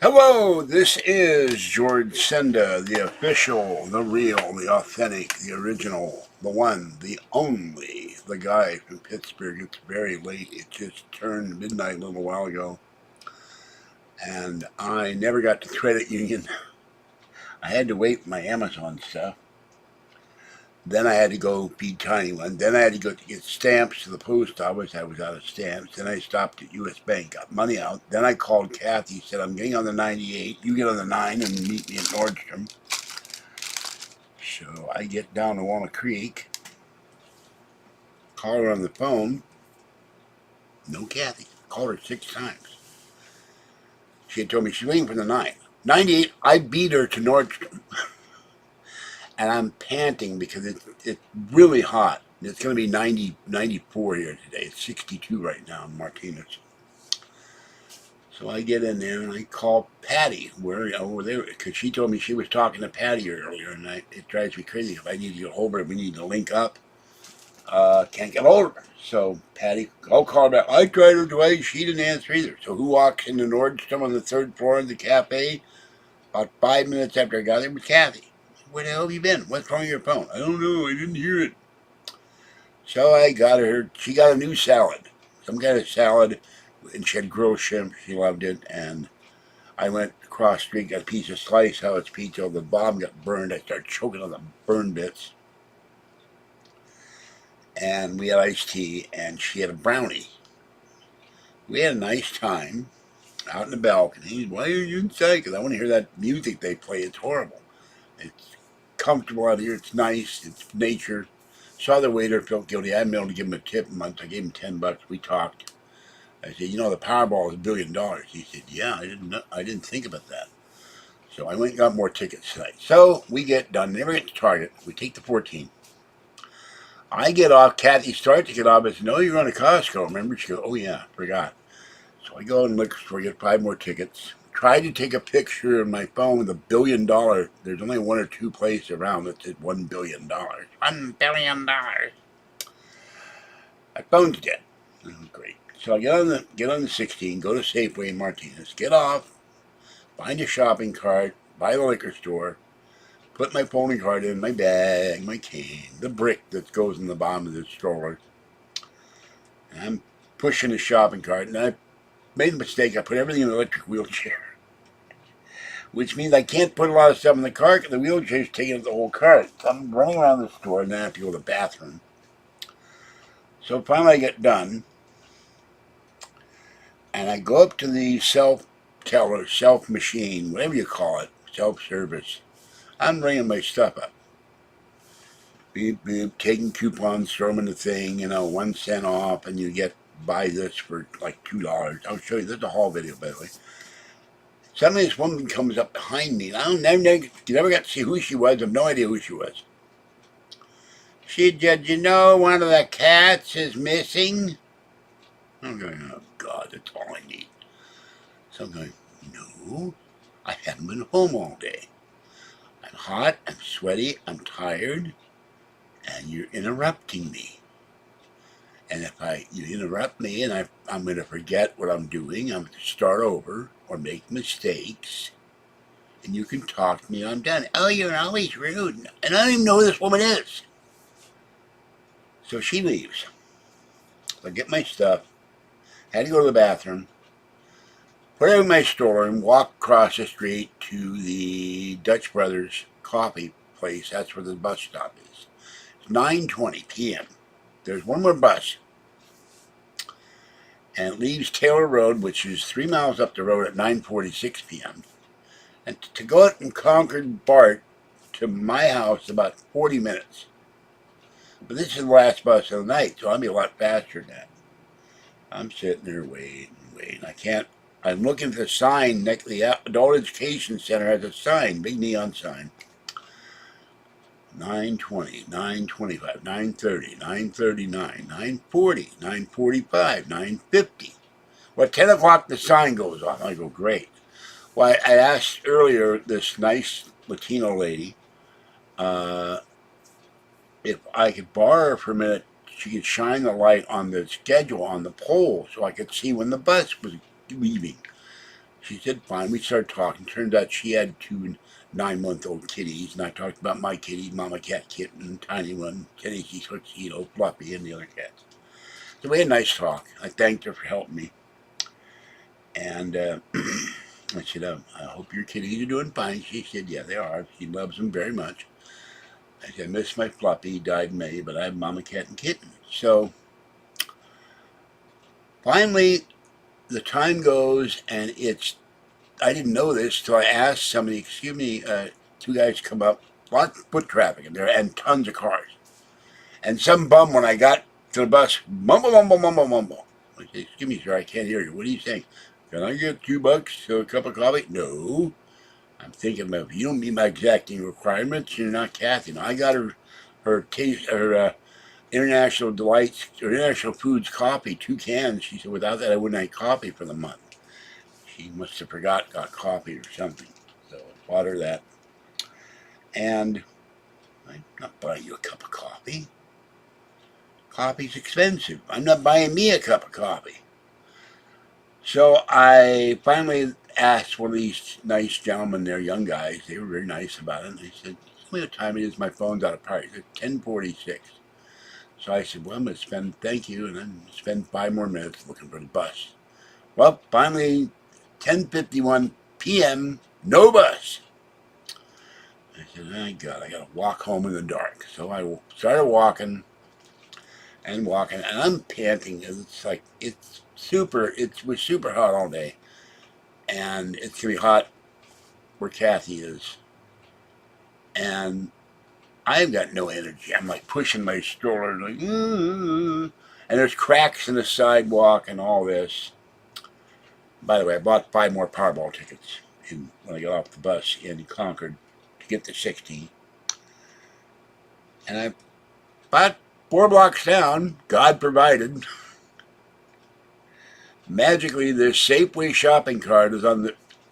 Hello, this is George Senda, the official, the real, the authentic, the original, the one, the only, the guy from Pittsburgh. It's very late. It just turned midnight a little while ago, and I never got to credit union. I had to wait for my Amazon stuff. Then I had to go feed Tiny One. Then I had to go to get stamps to the post office. I was out of stamps. Then I stopped at U.S. Bank, got money out. Then I called Kathy, said, I'm getting on the 98. You get on the 9 and meet me at Nordstrom. So I get down to Walnut Creek, call her on the phone. No Kathy. Called her 6 times. She had told me she's waiting for the 9. 98, I beat her to Nordstrom. And I'm panting because it's really hot. It's going to be 90, 94 here today. It's 62 right now in Martinez. So I get in there and I call Patty over there because she told me she was talking to Patty earlier, and it drives me crazy. If I need to get hold of her, we need to link up. Can't get hold of her. So Patty, I'll call her back. I tried her twice. She didn't answer either. So who walks into Nordstrom on the 3rd floor of the cafe? About 5 minutes after I got there was Kathy. Where the hell have you been? What's wrong with your phone? I don't know. I didn't hear it. So I got her. She got a new salad. Some kind of salad. And she had grilled shrimp. She loved it. And I went across the street, got a piece of slice how it's pizza. The bottom got burned. I started choking on the burned bits. And we had iced tea. And she had a brownie. We had a nice time out in the balcony. Why are you inside? Because I want to hear that music they play. It's horrible. It's comfortable out here. It's nice. It's nature. Saw the waiter, felt guilty. I hadn't been able to give him a tip a month. I gave him $10. We talked. I said, the Powerball is $1 billion. He said, yeah, I didn't think about that. So I went and got more tickets tonight. So we get done. Never get to Target. We take the 14. I get off. Kathy starts to get off. I said, no, you're going to Costco. Remember? She goes, oh, yeah, forgot. So I go in the liquor store, get 5 more tickets. Tried to take a picture on my phone with $1 billion. There's only 1 or 2 places around that said $1 billion. $1 billion. My phone's dead. Oh, great. So I get on the 16, go to Safeway in Martinez, get off, find a shopping cart, buy the liquor store, put my phone card in my bag, my cane, the brick that goes in the bottom of the stroller. And I'm pushing the shopping cart, and I made a mistake. I put everything in the electric wheelchair, which means I can't put a lot of stuff in the cart because the wheelchair's taking up the whole cart. So I'm running around the store, and then I have to go to the bathroom. So finally I get done, and I go up to the self-teller, self-machine, whatever you call it, self-service. I'm bringing my stuff up. Beep, beep, taking coupons, throw them in the thing, 1 cent off, and you get buy this for like $2. I'll show you. This is a haul video, by the way. Suddenly this woman comes up behind me, and I never got to see who she was. I have no idea who she was. She said, one of the cats is missing? I'm going, oh, God, that's all I need. So I'm going, no, I haven't been home all day. I'm hot, I'm sweaty, I'm tired, and you're interrupting me. And if you interrupt me and I'm going to forget what I'm doing, I'm going to start over or make mistakes, and you can talk to me and I'm done. Oh, you're always rude. And I don't even know who this woman is. So she leaves. So I get my stuff, had to go to the bathroom, put it in my store, and walk across the street to the Dutch Brothers coffee place. That's where the bus stop is. It's 9:20 p.m. There's one more bus, and it leaves Taylor Road, which is 3 miles up the road, at 9:46 p.m. And to go out from Concord BART to my house about 40 minutes. But this is the last bus of the night, so I'll be a lot faster than that. I'm sitting there waiting. I can't. I'm looking for the sign next to the Adult Education Center. Has a sign, big neon sign. 9:20, 9:25, 9:30, 9:39, 9:40, 9:45, 9:50. Well, at 10 o'clock the sign goes off. I go, great. Well, I asked earlier this nice Latino lady if I could borrow her for a minute. She could shine the light on the schedule on the pole so I could see when the bus was leaving. she said, fine. We started talking. Turned out she had 2 9-month-old kitties, and I talked about my kitty, Mama Cat Kitten, tiny one, Kitty, Tuxedo, Fluffy, and the other cats. So we had a nice talk. I thanked her for helping me. And I said, I hope your kitties are doing fine. She said, yeah, they are. She loves them very much. I said, I miss my Fluffy. He died in May, but I have Mama Cat and Kitten. So finally, the time goes, and I didn't know this till I asked somebody, excuse me, 2 guys come up, lots of foot traffic in there, and tons of cars. And some bum, when I got to the bus, mumble, mumble, mumble, mumble. I said, excuse me, sir, I can't hear you. What are you saying? Can I get $2 for a cup of coffee? No. I'm thinking of, you don't meet my exacting requirements. You're not Kathy. No, I got her taste, her International Delights, or International Foods coffee, 2 cans. She said, without that, I wouldn't have coffee got coffee or something. So I bought her that. And I'm not buying you a cup of coffee. Coffee's expensive. I'm not buying me a cup of coffee. So I finally asked one of these nice gentlemen, they're young guys, they were very nice about it. And they said, tell me what time it is, my phone's out of power. He said, 10:46. So I said, well, I'm going to thank you, and then spend 5 more minutes looking for the bus. Well, finally, 10:51 p.m., no bus. I said, oh, God, I got to walk home in the dark. So I started walking, and I'm panting. It's like, it was super hot all day. And it's going to be hot where Kathy is. And I've got no energy. I'm like pushing my stroller, like, and there's cracks in the sidewalk and all this. By the way, I bought 5 more Powerball tickets when I got off the bus in Concord to get to 60. And I bought 4 blocks down, God provided. Magically, the Safeway shopping cart is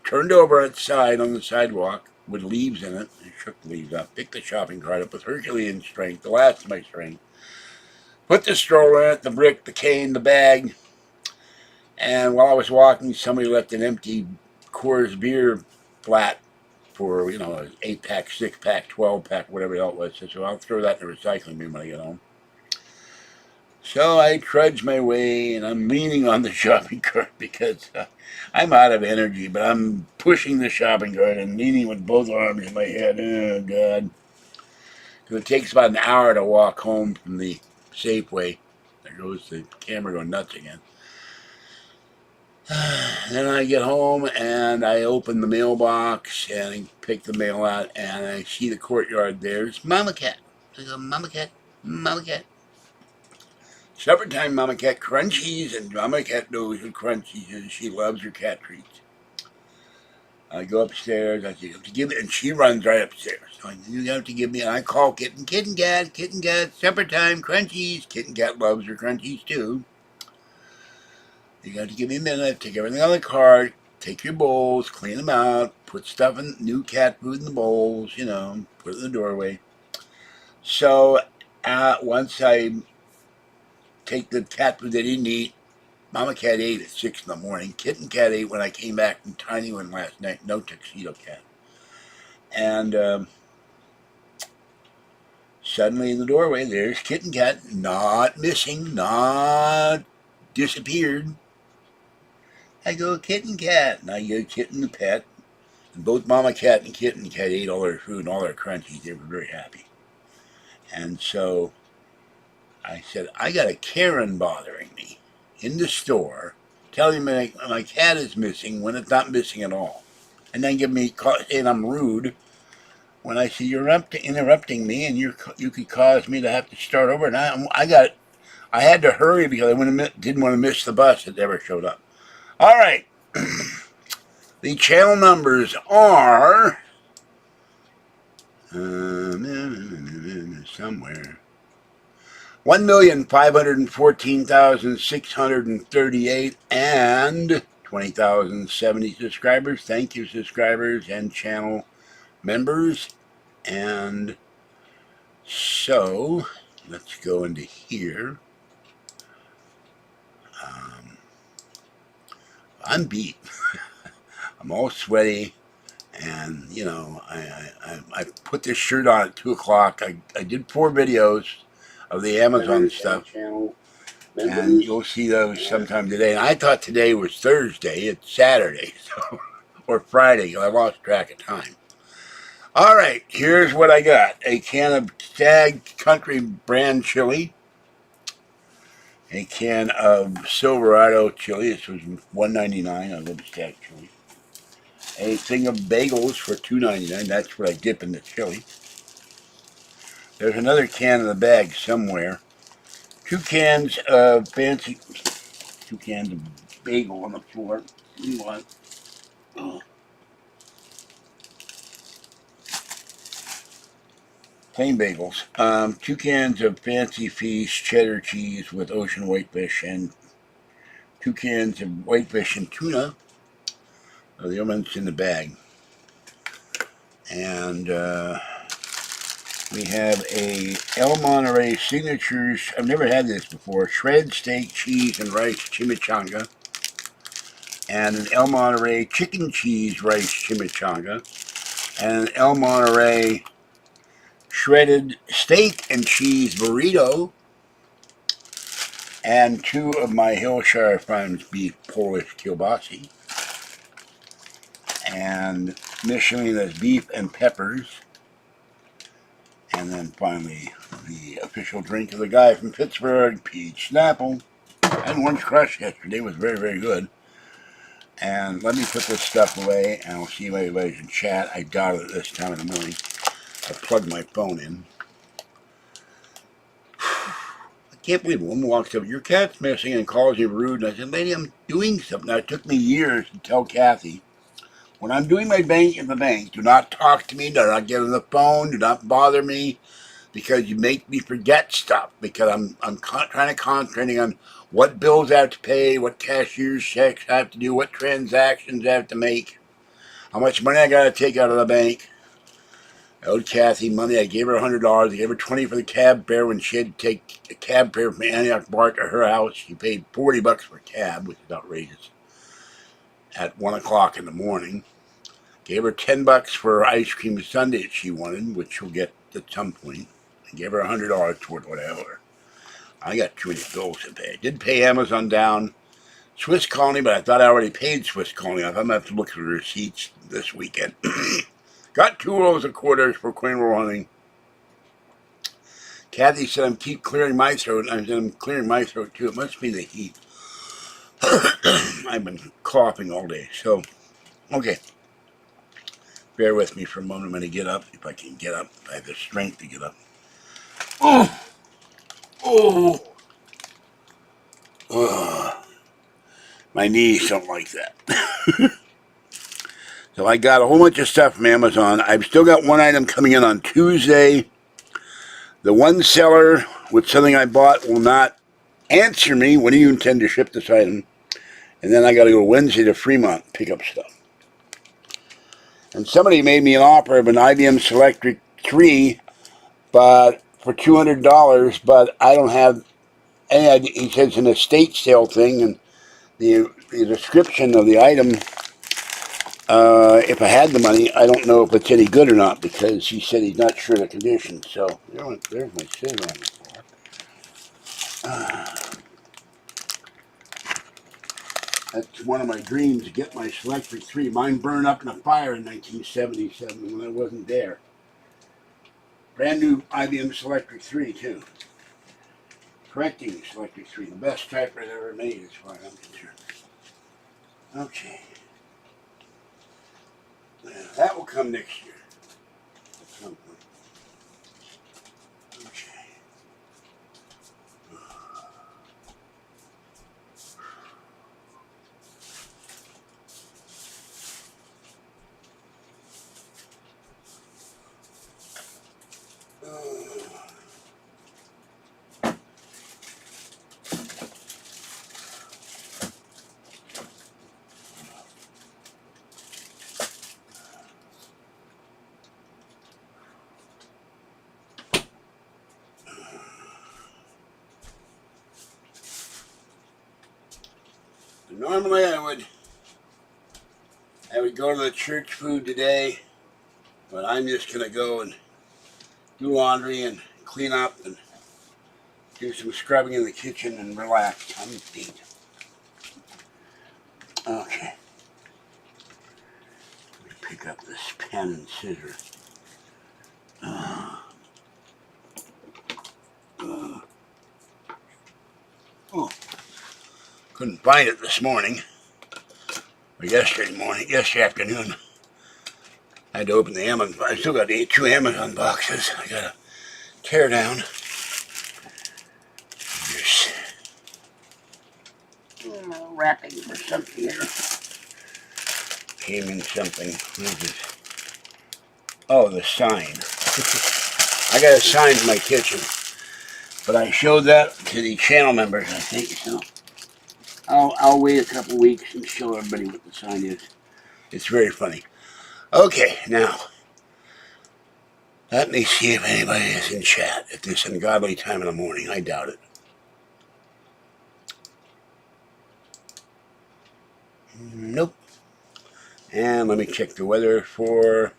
turned over on its side on the sidewalk with leaves in it. I shook the leaves up, picked the shopping cart up with Herculean strength, the last of my strength, put the stroller in it, the brick, the cane, the bag, and while I was walking, somebody left an empty Coors beer flat for, an 8-pack, 6-pack, 12-pack, whatever the hell it was. So I'll throw that in the recycling bin when I get home. So I trudge my way, and I'm leaning on the shopping cart because I'm out of energy, but I'm pushing the shopping cart and leaning with both arms in my head. Oh, God. Because it takes about an hour to walk home from the Safeway. There goes the camera going nuts again. Then I get home, and I open the mailbox, and I pick the mail out, and I see the courtyard. There's Mama Cat. I go, Mama Cat, Mama Cat. Supper time, Mama Cat, crunchies, and Mama Cat knows what crunchies is. She loves her cat treats. I go upstairs, I say, you have to give me, and she runs right upstairs. So you have to give me, and I call Kitten, Kitten Cat, supper time, crunchies. Kitten Cat loves her crunchies too. You got to give me a minute, take everything on the cart, take your bowls, clean them out, put stuff in, new cat food in the bowls, put it in the doorway. So once I take the cat food they didn't eat, Mama Cat ate at 6 in the morning. Kitten Cat ate when I came back from Tiny One last night. No Tuxedo Cat. And suddenly in the doorway, there's Kitten Cat, not missing, not disappeared. I go, Kitten Cat, and I give Kitten the pet. And both Mama Cat and Kitten Cat ate all their food and all their crunchies. They were very happy. And so I said, I got a Karen bothering me in the store, telling me my cat is missing when it's not missing at all. And then saying I'm rude when I see you're interrupting me, and you could cause me to have to start over. And I had to hurry because I didn't want to miss the bus that ever showed up. All right. The channel numbers are somewhere 1,514,638 and 20,070 subscribers. Thank you, subscribers and channel members. And so let's go into here. I'm beat. I'm all sweaty, and you know, I put this shirt on at 2 o'clock. I did 4 videos of the Amazon stuff, and you'll see those sometime today. And I thought today was Thursday. It's Saturday, so, or Friday. I lost track of time. All right, here's what I got: a can of Stag Country brand chili, a can of Silverado chili. This was $1.99. I love Stag chili. A thing of bagels for $2.99. That's what I dip in the chili. There's another can in the bag somewhere. 2 cans of fancy, 2 cans of bagel on the floor. What? Oh. Plain bagels. 2 cans of Fancy Feast cheddar cheese with ocean whitefish, and 2 cans of whitefish and tuna. Oh, the other one's in the bag. And we have a El Monterey Signatures. I've never had this before. Shredded steak, cheese, and rice chimichanga. And an El Monterey chicken cheese rice chimichanga. And an El Monterey shredded steak and cheese burrito. And 2 of my Hillshire Farms beef Polish kielbasi. And Michelina's beef and peppers. And then finally, the official drink of the guy from Pittsburgh, Peach Snapple. I had Orange Crush yesterday. It was very, very good. And let me put this stuff away, and I'll see you everybody in chat. I doubt it this time of the morning. I plugged my phone in. I can't believe a woman walks up, your cat's missing, and calls you rude. And I said, lady, I'm doing something. Now, it took me years to tell Kathy, when I'm doing my bank at the bank, do not talk to me, do not get on the phone, do not bother me, because you make me forget stuff, because I'm trying to concentrate on what bills I have to pay, what cashier's checks I have to do, what transactions I have to make, how much money I got to take out of the bank. I owed Kathy money. I gave her $100. I gave her $20 for the cab fare when she had to take a cab fare from Antioch Bar to her house. She paid $40 for a cab, which is outrageous, at 1 o'clock in the morning. Gave her $10 for ice cream sundae that she wanted, which she'll get at some point. I gave her $100 toward what I owe her. I got too many bills to pay. I did pay Amazon down, Swiss Colony, but I thought I already paid Swiss Colony. I thought I'm going to have to look for the receipts this weekend. Got 2 rolls of quarters for Queen Roll hunting. Kathy said I'm keep clearing my throat. I said I'm clearing my throat too. It must be the heat. I've been coughing all day. So, okay. Bear with me for a moment. I'm going to get up, if I can get up. If I have the strength to get up. Oh! Oh! Oh. My knees don't like that. So I got a whole bunch of stuff from Amazon. I've still got one item coming in on Tuesday. The one seller with something I bought will not answer me. When do you intend to ship this item? And then I got to go Wednesday to Fremont pick up stuff. And somebody made me an offer of an IBM Selectric 3, but for $200, but I don't have any idea. He says it's an estate sale thing, and the description of the item, if I had the money, I don't know if it's any good or not, because he said he's not sure of the condition. So, there's my scissor on the floor. That's one of my dreams, to get my Selectric 3. Mine burned up in a fire in 1977 when I wasn't there. Brand new IBM Selectric 3, too. Correcting Selectric 3, the best typewriter ever made as far as I'm concerned. Okay. That will come next year at some point. Okay. Normally I would I would go to the church food today, but I'm just going to go and do laundry and clean up and do some scrubbing in the kitchen and relax. I'm beat. Okay. Let me pick up this pen and scissors. Oh, couldn't find it this morning, or yesterday afternoon. I had to open the Amazon. I still got 2 Amazon boxes I gotta tear down. There's wrapping for something here. Came in something. What is this? Oh, the sign. I got a sign in my kitchen, but I showed that to the channel members, I think, so I'll wait a couple weeks and show everybody what the sign is. It's very funny. Okay, now, let me see if anybody is in chat at this ungodly time in the morning. I doubt it. Nope. And let me check the weather for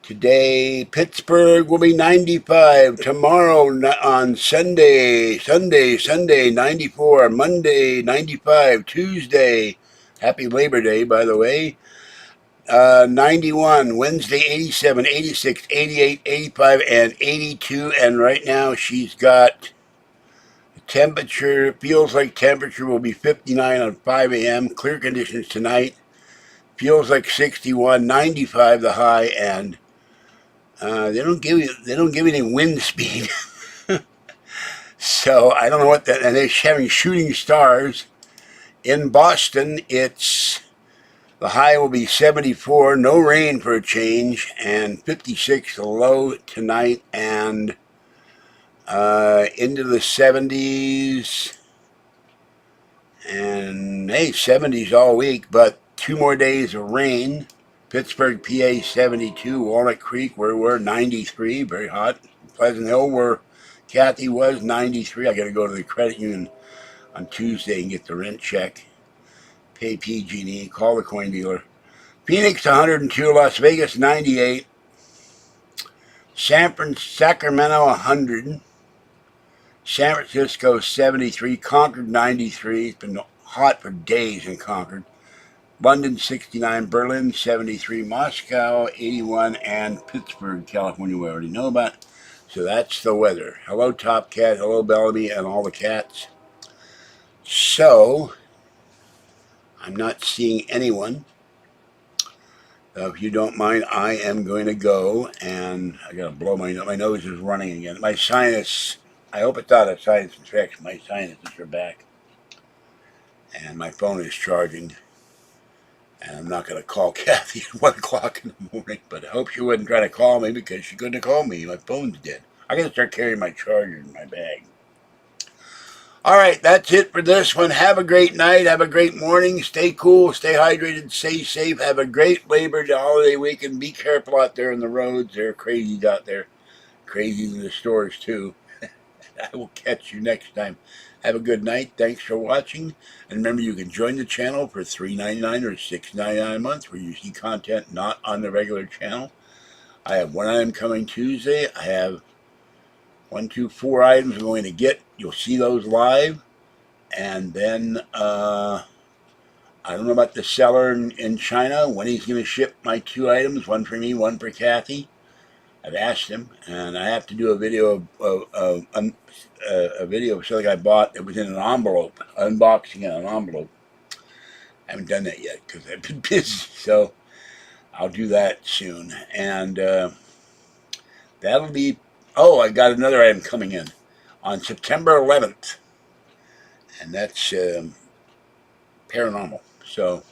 today. Pittsburgh will be 95. Tomorrow on Sunday, 94. Monday, 95. Tuesday, happy Labor Day, by the way. 91. Wednesday, 87, 86, 88, 85, and 82. And right now she's got temperature, feels like temperature will be 59 on 5 a.m. Clear conditions tonight. Feels like 61, 95 the high, and they don't give you any wind speed. So I don't know what that. And they're having shooting stars. In Boston, the high will be 74, no rain for a change, and 56 the low tonight, and into the 70s. And hey, 70s all week, but 2 more days of rain. Pittsburgh, PA, 72. Walnut Creek, where we're 93, very hot. Pleasant Hill, where Kathy was, 93. I got to go to the credit union on Tuesday and get the rent check. Pay PG&E, call the coin dealer. Phoenix, 102. Las Vegas, 98. Sacramento, 100. San Francisco, 73. Concord, 93. It's been hot for days in Concord. London, 69. Berlin, 73. Moscow, 81. And Pittsburgh, California, we already know about. So that's the weather. Hello, Top Cat. Hello, Bellamy, and all the cats. So, I'm not seeing anyone. If you don't mind, I am going to go, and I got to blow my nose is running again. My sinus, I hope it's not a sinus infection. My sinuses are back, and my phone is charging, and I'm not going to call Kathy at 1 o'clock in the morning, but I hope she wouldn't try to call me because she couldn't have called me. My phone's dead. I got to start carrying my charger in my bag. All right, that's it for this one. Have a great night. Have a great morning. Stay cool. Stay hydrated. Stay safe. Have a great Labor Day holiday weekend. Be careful out there on the roads. They're crazy out there. Crazy in the stores, too. I will catch you next time. Have a good night. Thanks for watching. And remember, you can join the channel for $3.99 or $6.99 a month where you see content not on the regular channel. I have one item coming Tuesday. I have 4 items I'm going to get. You'll see those live. And then, I don't know about the seller in China, when he's going to ship my 2 items, one for me, one for Kathy. I've asked him, and I have to do a video of something I bought that was in an envelope, unboxing in an envelope. I haven't done that yet because I've been busy, so I'll do that soon. And that'll be, I got another item coming in on September 11th, and that's paranormal. So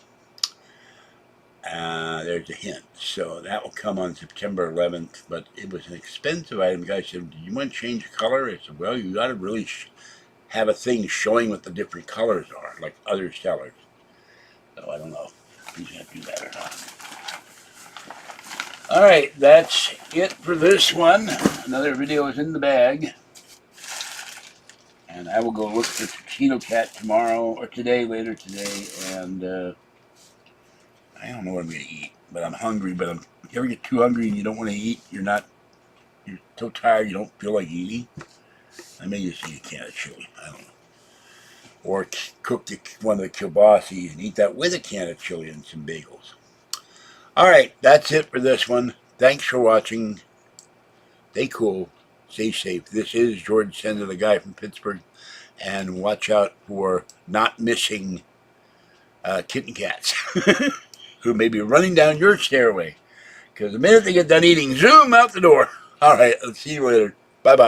there's a hint. So that will come on September 11th, but it was an expensive item. The guy said, "Do you want to change the color?" I said, "Well, you got to really have a thing showing what the different colors are, like other sellers." So I don't know if he's going to do that or not. All right, that's it for this one. Another video is in the bag. And I will go look for Tuxedo Cat tomorrow, or later today, and I don't know what I'm going to eat, but I'm hungry. But you ever get too hungry and you don't want to eat? You're so tired you don't feel like eating? I may just eat a can of chili. I don't know. Or cook one of the kielbasis and eat that with a can of chili and some bagels. All right, that's it for this one. Thanks for watching. Stay cool. Stay safe. This is George Sender, the guy from Pittsburgh. And watch out for not missing kitten cats who may be running down your stairway. Because the minute they get done eating, zoom out the door. All right, let's see you later. Bye-bye.